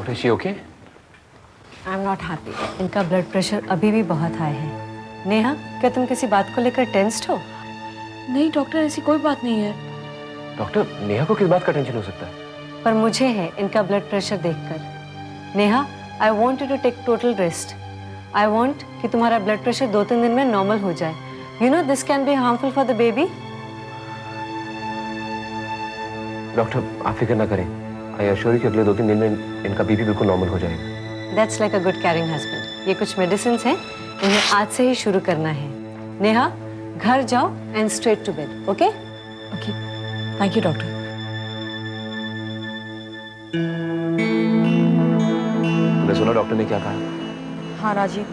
Doctor she okay? I am not happy. इनका blood pressure अभी भी बहुत हाई है। नेहा, क्या तुम किसी बात को लेकर टेंस्ड हो? नहीं डॉक्टर, ऐसी कोई बात नहीं है। डॉक्टर, नेहा को किस बात का टेंशन हो सकता है? पर मुझे है इनका ब्लड प्रेशर देखकर। Neha, I want you to take total rest. I want कि तुम्हारा ब्लड प्रेशर 2-3 दिन में नॉर्मल हो जाए। You know this can be harmful for the baby. Doctor, आप फिक्र ना करें। आई एश्योर यू कि अगले 2-3 दिन में इनका बीपी बिल्कुल नॉर्मल हो जाएगा। That's like a good caring husband. ये कुछ मेडिसिन हैं, इन्हें आज से ही शुरू करना है। नेहा, घर जाओ and straight to bed. Okay okay, thank you doctor. तुमने सुना डॉक्टर ने क्या कहा? हाँ राजीव,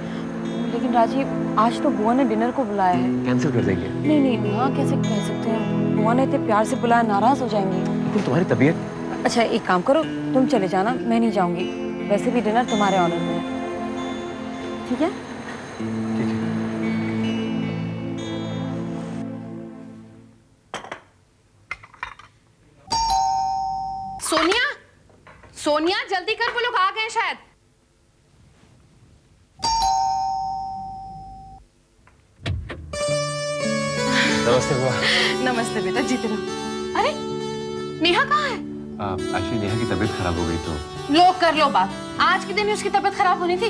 लेकिन राजीव आज तो बुआ ने डिनर को बुलाया है। कैंसिल कर देंगे? नहीं नहीं, हाँ कैसे कह सकते हैं, बुआ ने इतने प्यार से बुलाया, नाराज हो जाएंगी। लेकिन तुम्हारी तबीयत। अच्छा एक काम करो, तुम चले जाना, मैं नहीं जाऊंगी। वैसे भी डिनर तुम्हारे ऑर्डर में है, ठीक है? ठीक है। सोनिया, सोनिया जल्दी कर, वो लोग आ गए शायद। नमस्ते बुआ। नमस्ते बेटा, जीते रहो। अरे नेहा कहाँ है? एक्चुअली नेहा की तबीयत खराब हो गई तो। लो कर लो बात, आज के दिन ही उसकी तबीयत खराब होनी थी।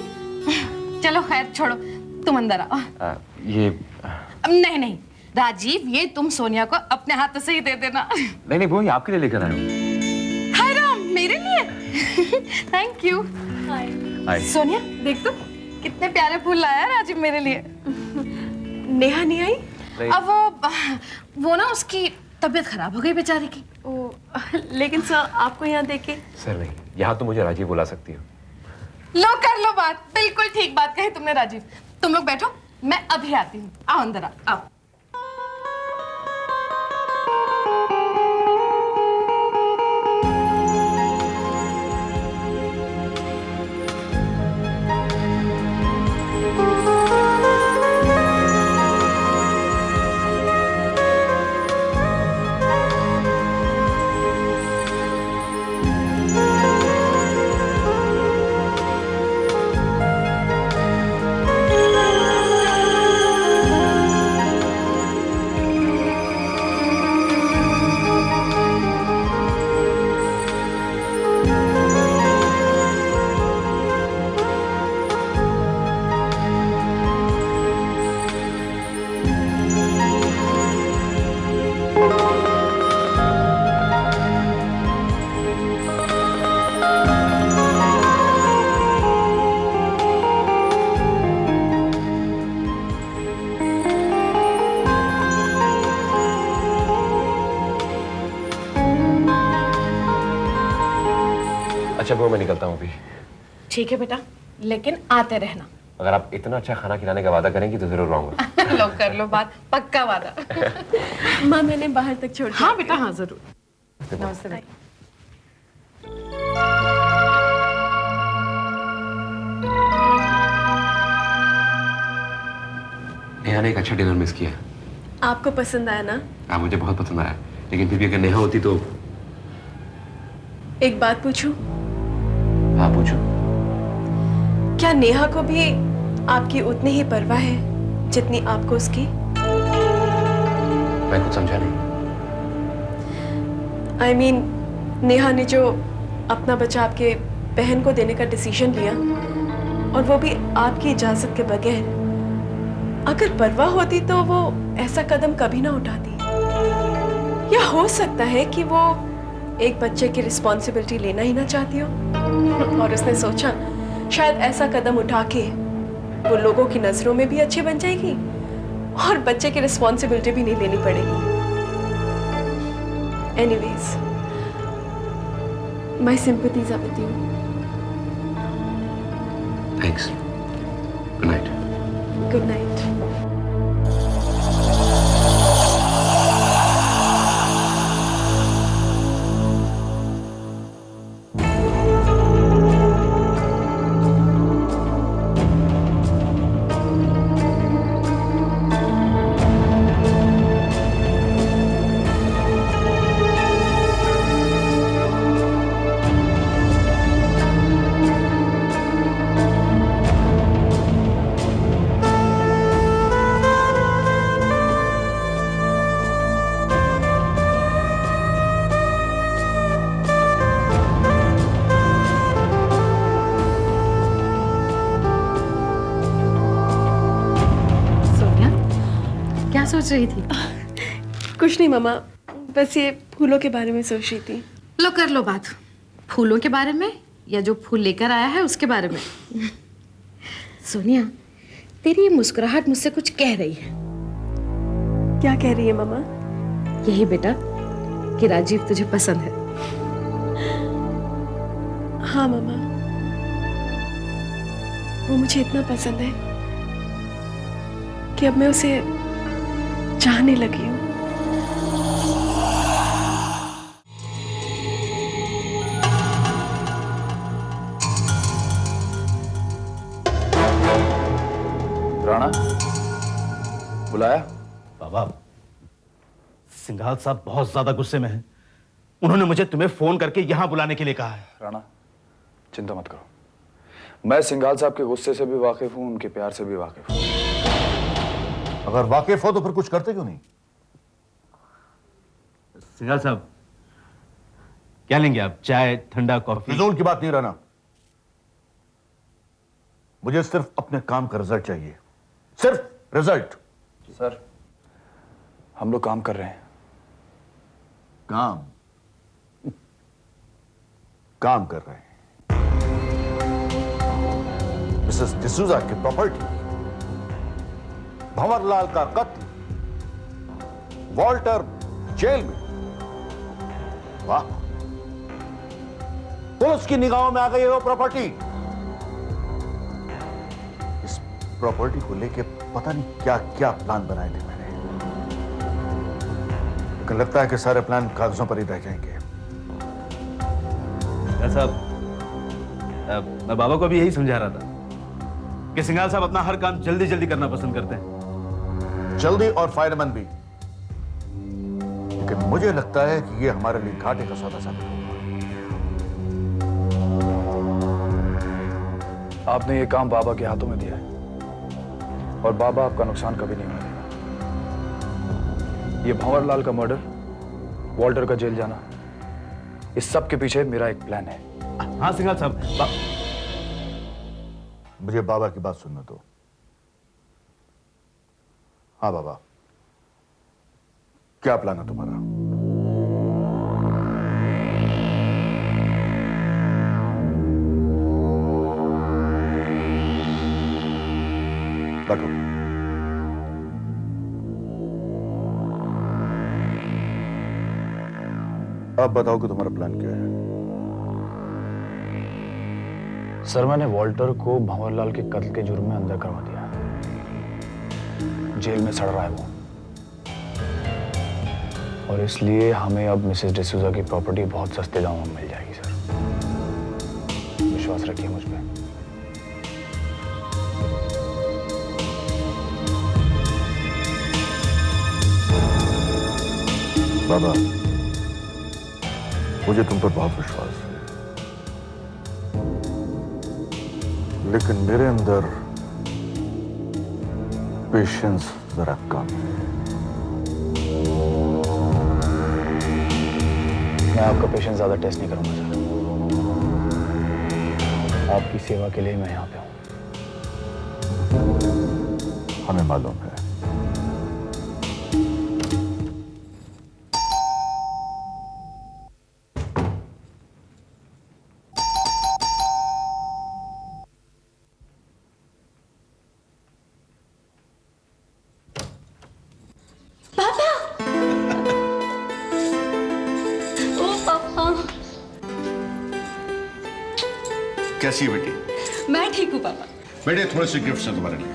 चलो खैर छोड़ो, तुम अंदर आओ। ये नहीं नहीं राजीव, ये तुम सोनिया को अपने हाथों से ही दे देना। नहीं नहीं बुआ, ये आपके लिए लेकर आया हूँ। हाय राम, मेरे लिए? Thank you. हाय। सोनिया देख तो कितने प्यारे फूल लाया है राजीव मेरे लिए। नेहा नहीं आई? अब वो ना उसकी तबीयत खराब हो गई बेचारी की। ओ, लेकिन सर आपको यहाँ देखे। सर नहीं, यहाँ तो मुझे राजीव बुला सकती हो। लो कर लो बात, बिल्कुल ठीक बात कही तुमने राजीव। तुम लोग बैठो, मैं अभी आती हूँ। आओ अंदर आओ। अच्छा बुआ, मैं निकलता हूँ अभी। ठीक है बेटा, लेकिन आते रहना। अगर आप इतना अच्छा खाना खिलाने का वादा करेंगी तो जरूर आऊंगा। लो कर लो बात, पक्का वादा। माँ मैंने बाहर तक छोड़ दिया। हाँ बेटा, हाँ जरूर। नमस्ते बेटा। नेहा ने एक अच्छा डिनर मिस किया। आपको पसंद आया ना? हाँ, मुझे बहुत पसंद आया, लेकिन फिर भी अगर नेहा होती तो। एक बात पूछूं? हाँ पूछो। क्या नेहा को भी आपकी उतनी ही परवाह है जितनी आपको उसकी? मैं कुछ समझा नहीं। I mean, नेहा ने जो अपना बच्चा आपके बहन को देने का डिसीजन लिया, और वो भी आपकी इजाजत के बगैर, अगर परवाह होती तो वो ऐसा कदम कभी ना उठाती। या हो सकता है कि वो एक बच्चे की रिस्पॉन्सिबिलिटी लेना ही ना चाहती हो, और उसने सोचा शायद ऐसा कदम उठा के वो लोगों की नजरों में भी अच्छी बन जाएगी और बच्चे की रिस्पॉन्सिबिलिटी भी नहीं लेनी पड़ेगी। Anyways, my sympathies are with you. Thanks. Good night. Good night. सोच रही थी? कुछ नहीं मामा, बस ये फूलों के बारे में सोच रही थी। लो कर लो बात, फूलों के बारे में या जो फूल लेकर आया है उसके बारे में। सोनिया, तेरी ये मुस्कुराहट मुझसे कुछ कह रही है। क्या कह रही है मामा? यही बेटा कि राजीव तुझे पसंद है। हाँ मामा, वो मुझे इतना पसंद है कि अब मैं उसे चाहने लगी हूँ। राणा, बुलाया? बाबा, सिंघाल साहब बहुत ज्यादा गुस्से में हैं। उन्होंने मुझे तुम्हें फोन करके यहां बुलाने के लिए कहा है। राणा, चिंता मत करो, मैं सिंघाल साहब के गुस्से से भी वाकिफ हूं, उनके प्यार से भी वाकिफ हूं। अगर वाकिफ हो तो फिर कुछ करते क्यों नहीं? सिंघाल साहब, क्या लेंगे आप? चाय, ठंडा, कॉफी? फिजूल की बात नहीं रहना, मुझे सिर्फ अपने काम का रिजल्ट चाहिए, सिर्फ रिजल्ट। सर, हम लोग काम कर रहे हैं। काम काम कर रहे हैं। मिसेस डिसूजा की प्रॉपर्टी, भंवरलाल का कत्ल, वॉल्टर जेल में। वाह, पुलिस की निगाहों में आ गई है वो प्रॉपर्टी। इस प्रॉपर्टी को लेके पता नहीं क्या क्या प्लान बनाए थे मैंने, लेकिन लगता है कि सारे प्लान कागजों पर ही रह जाएंगे। साहब, मैं बाबा को भी यही समझा रहा था कि सिंघाल साहब अपना हर काम जल्दी जल्दी करना पसंद करते हैं, जल्दी और फायदेमंद भी। लेकिन मुझे लगता है कि ये हमारे लिए घाटे का सौदा साबित होगा। आपने ये काम बाबा के हाथों में दिया है और बाबा आपका नुकसान कभी नहीं होने देगा। ये भंवरलाल का मर्डर, वॉल्टर का जेल जाना, इस सब के पीछे मेरा एक प्लान है। हाँ सिंघाल साहब, मुझे बाबा की बात सुनने दो। हाँ बाबा, क्या प्लान है तुम्हारा? रखो। अब बताओ कि तुम्हारा प्लान क्या है? सर, मैंने वॉल्टर को भंवरलाल के कत्ल के जुर्म में अंदर करवा दिया, जेल में सड़ रहा है वो, और इसलिए हमें अब मिसेस डिसूजा की प्रॉपर्टी बहुत सस्ते दामों में मिल जाएगी। सर, विश्वास रखिए मुझ पे। बाबा, मुझे तुम पर बहुत विश्वास है, लेकिन मेरे अंदर पेशेंस जरा कम है। मैं आपका पेशेंस ज्यादा टेस्ट नहीं करूंगा सर, आपकी सेवा के लिए मैं यहां पे हूं। हमें मालूम है। कैसी है बेटी? मैं ठीक हूँ पापा। बेटे, थोड़े से गिफ्ट्स हैं तुम्हारे लिए।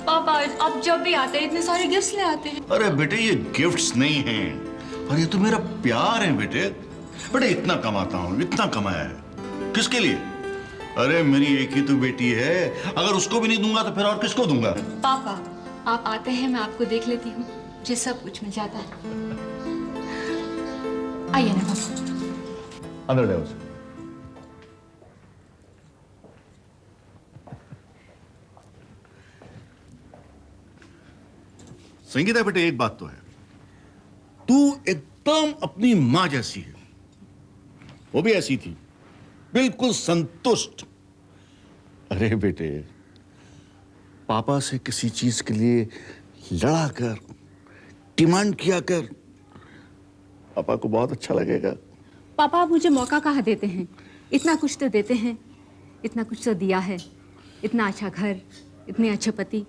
पापा, आप जब भी आते हैं इतने सारे गिफ्ट्स ले आते हैं। अरे बेटे, ये गिफ्ट्स नहीं हैं, और ये तो मेरा प्यार है बेटे। बेटे, इतना कमाता हूँ, इतना कमाया है, किसके लिए? अरे मेरी एक ही तो बेटी है, अगर उसको भी नहीं दूंगा तो फिर और किसको दूंगा? पापा, आप आते हैं, मैं आपको देख लेती हूँ, मुझे सब कुछ मिल जाता है। आइए ना पापा। अंदर ले उसे। संगीता बेटे, एक बात तो है, तू एकदम अपनी मां जैसी है। वो भी ऐसी थी, बिल्कुल संतुष्ट। अरे बेटे, पापा से किसी चीज के लिए लड़ा कर डिमांड किया कर, पापा को बहुत अच्छा लगेगा। पापा आप मुझे मौका कहाँ देते हैं? इतना कुछ तो देते हैं, इतना कुछ तो दिया है, इतना अच्छा घर, इतने अच्छे पति।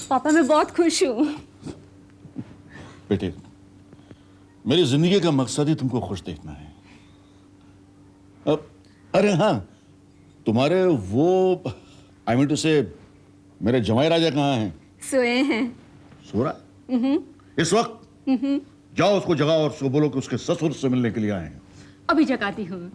पापा मैं बहुत खुश हूँ। बेटे, मेरी जिंदगी का मकसद ही तुमको खुश देखना है। अब अरे हाँ, तुम्हारे वो आई मीन टू से मेरे जमाई राजा कहाँ हैं? सोए हैं। सो रहा इस वक्त? जाओ उसको जगाओ और उसको बोलो कि उसके ससुर से मिलने के लिए आए हैं। अभी जगाती हूँ।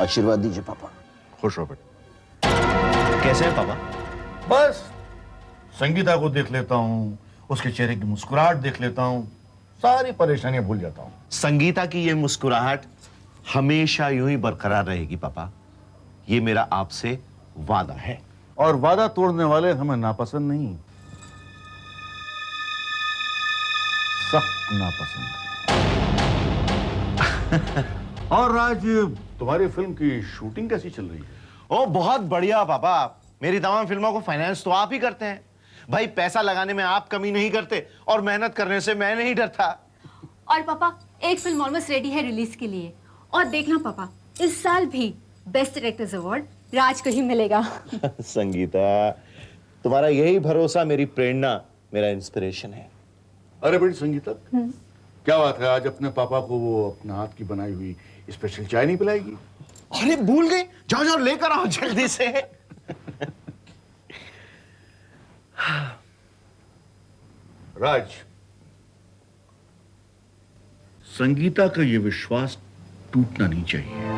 आशीर्वाद दीजिए पापा। खुश हो बेटा। कैसे है पापा? बस संगीता को देख लेता हूँ, उसके चेहरे की मुस्कुराहट देख लेता हूँ, सारी परेशानियां भूल जाता हूँ। संगीता की ये मुस्कुराहट हमेशा यूं ही बरकरार रहेगी पापा, ये मेरा आपसे वादा है। और वादा तोड़ने वाले हमें नापसंद नहीं, सख्त नापसंद। और राज, तुम्हारी फिल्म की शूटिंग कैसी चल रही है? ओ बहुत बढ़िया पापा, मेरी तमाम फिल्मों को फाइनेंस तो आप ही करते हैं। भाई पैसा लगाने में आप कमी नहीं करते और मेहनत करने से मैं नहीं डरता। और पापा एक फिल्म ऑलमोस्ट रेडी है रिलीज के लिए। और देखना पापा, इस साल भी बेस्ट डायरेक्टर्स अवार्ड राज को ही मिलेगा। संगीता, तुम्हारा यही भरोसा मेरी प्रेरणा, मेरा इंस्पिरेशन है। अरे बेटी संगीता, क्या बात है, आज अपने पापा को वो अपने हाथ की बनाई हुई स्पेशल चाय नहीं पिलाएगी? अरे भूल गई, जाओ जाओ लेकर आओ जल्दी से। राज, संगीता का ये विश्वास टूटना नहीं चाहिए।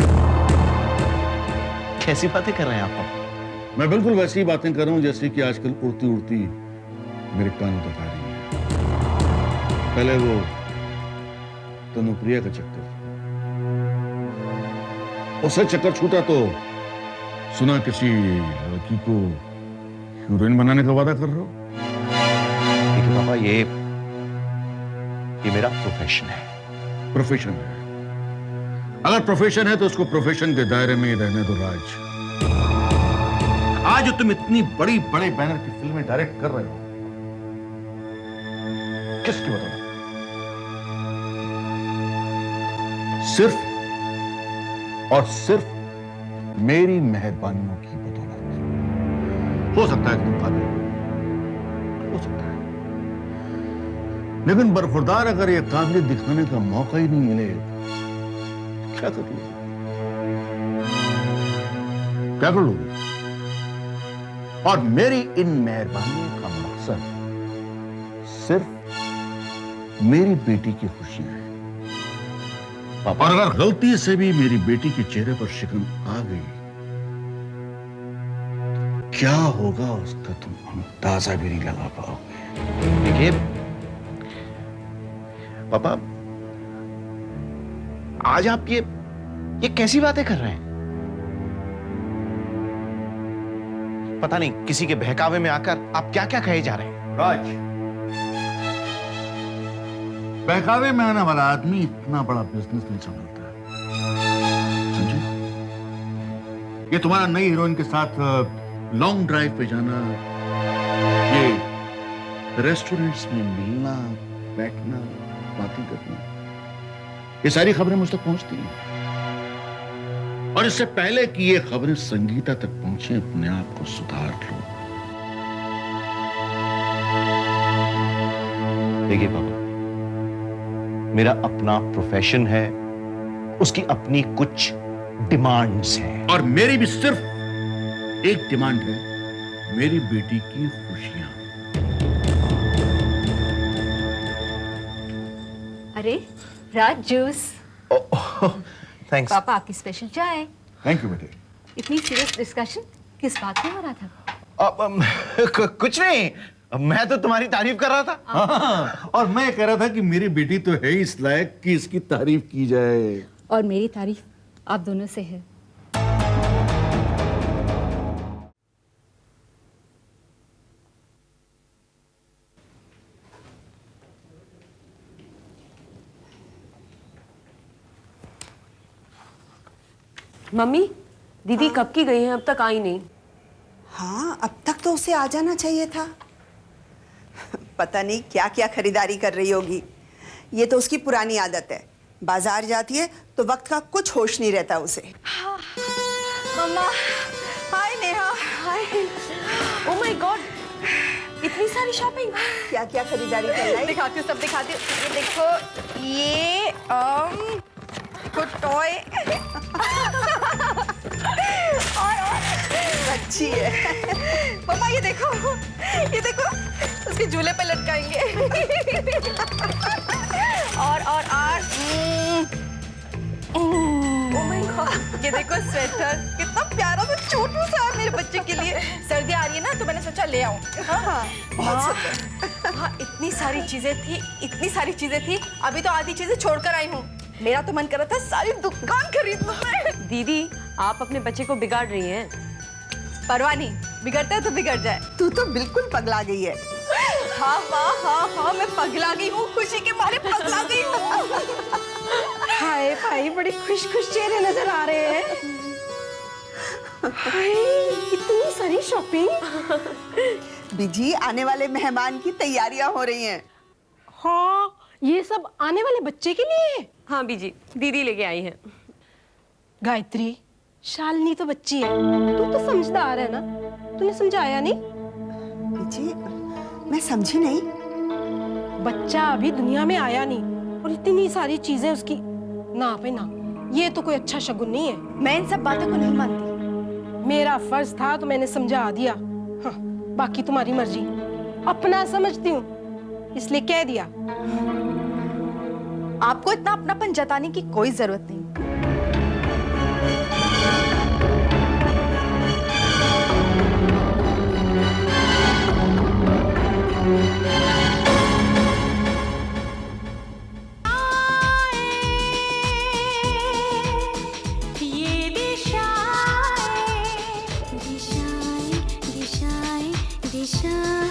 कैसी बातें कर रहे हैं आप पापा? मैं बिल्कुल वैसी ही बातें कर रहा हूं जैसे कि आजकल उड़ती उड़ती मेरे कानों तक आ रही है। पहले वो तनुप्रिया का चक्कर, उससे चक्कर छूटा तो सुना किसी लड़की को हीरोइन बनाने का वादा कर रहे हो। देखिए पापा, ये मेरा प्रोफेशन है। प्रोफेशन है? अगर प्रोफेशन है तो उसको प्रोफेशन के दायरे में ही रहने दो राज। आज तुम इतनी बड़ी बड़े बैनर की फिल्में डायरेक्ट कर रहे हो, किसकी बदौलत? सिर्फ और सिर्फ मेरी मेहरबानियों की बदौलत। हो सकता है कि तुम काबिल हो सकता है, लेकिन बरखुरदार अगर यह काबिलियत दिखाने का मौका ही नहीं मिले, क्या कर लोगे? क्या कर लोगे? और मेरी इन मेहरबानियों का मकसद सिर्फ मेरी बेटी की खुशी है। और अगर गलती से भी मेरी बेटी के चेहरे पर शिकन आ गई, क्या होगा उसका तुम अंदाजा भी नहीं लगा पाओगे। देखिए पापा, आज आप ये कैसी बातें कर रहे हैं? पता नहीं किसी के बहकावे में आकर आप क्या क्या कहे जा रहे हैं। राज, बहकावे में आने वाला आदमी इतना बड़ा बिजनेस नहीं संभालता, समझे? ये तुम्हारा नई हीरोइन के साथ लॉन्ग ड्राइव पे जाना, ये रेस्टोरेंट्स में मिलना, बैठना, बातें करना, ये सारी खबरें मुझ तक पहुंचती हैं। और इससे पहले कि ये खबरें संगीता तक पहुंचे, अपने आप को सुधार लो। देखिए पापा, मेरा अपना प्रोफेशन है, उसकी अपनी कुछ डिमांड्स हैं। और मेरी भी सिर्फ एक डिमांड है, मेरी बेटी की खुशियां। अरे राज जूस। थैंक्स पापा आपकी स्पेशल चाय। थैंक यू बेटे। इतनी सीरियस डिस्कशन किस बात पे हो रहा था? कुछ नहीं, मैं तो तुम्हारी तारीफ कर रहा था। हाँ, और मैं कह रहा था कि मेरी बेटी तो है इस लायक कि इसकी तारीफ की जाए। और मेरी तारीफ आप दोनों से है। मम्मी, दीदी कब की गई हैं, अब तक आई नहीं। हाँ, अब तक तो उसे आ जाना चाहिए था। पता नहीं क्या क्या खरीदारी कर रही होगी। ये तो उसकी पुरानी आदत है, बाजार जाती है तो वक्त का कुछ होश नहीं रहता उसे। मम्मा, हाय नेहा, हाय। ओह माय गॉड, इतनी सारी शॉपिंग। क्या क्या खरीदारी कर रही है? दिखाती हूँ, सब दिखाती हूँ। ये देखो, ये कुछ टॉय और अच्छी है। पापा ये देखो, उसके झूले पे लटकाएंगे। और ओह माय गॉड, ये देखो स्वेटर, कितना प्यारा सा छोटू सा है मेरे बच्चे के लिए। सर्दी आ रही है ना, तो मैंने सोचा ले आऊं। हाँ, बहुत सुंदर। हाँ, इतनी सारी चीजें थी। अभी तो आधी चीजें छोड़कर आई हूँ। मेरा तो मन कर रहा था सारी दुकान खरीद लूं मैं। दीदी, आप अपने बच्चे को बिगाड़ रही हैं। परवाह नहीं, बिगड़ता है तो बिगड़ जाए। तू तो बिल्कुल पगला गई है। हाँ माँ, हाँ, मैं पगला गई हूँ, खुशी के मारे पगला गई हूँ। हाय भाई, बड़े खुश चेहरे नजर आ रहे हैं। हाय, इतनी सारी शॉपिंग। बिजी, आने वाले मेहमान की तैयारियां हो रही हैं। हाँ, ये सब आने वाले बच्चे के लिए है। हाँ बीजी, दीदी लेके आई हैं। गायत्री, शालिनी तो बच्ची है, तू तो समझदार है ना, तूने समझाया नहीं? बिजी, मैं समझी नहीं। बच्चा अभी दुनिया में आया नहीं और इतनी सारी चीजें उसकी ना पे ना, ये तो कोई अच्छा शगुन नहीं है। मैं इन सब बातों को नहीं मानती। मेरा फर्ज था तो मैंने समझा दिया। हाँ, बाकी तुम्हारी मर्जी। अपना समझती हूँ इसलिए कह दिया। आपको इतना अपनापन जताने की कोई जरूरत नहीं। दिशाएं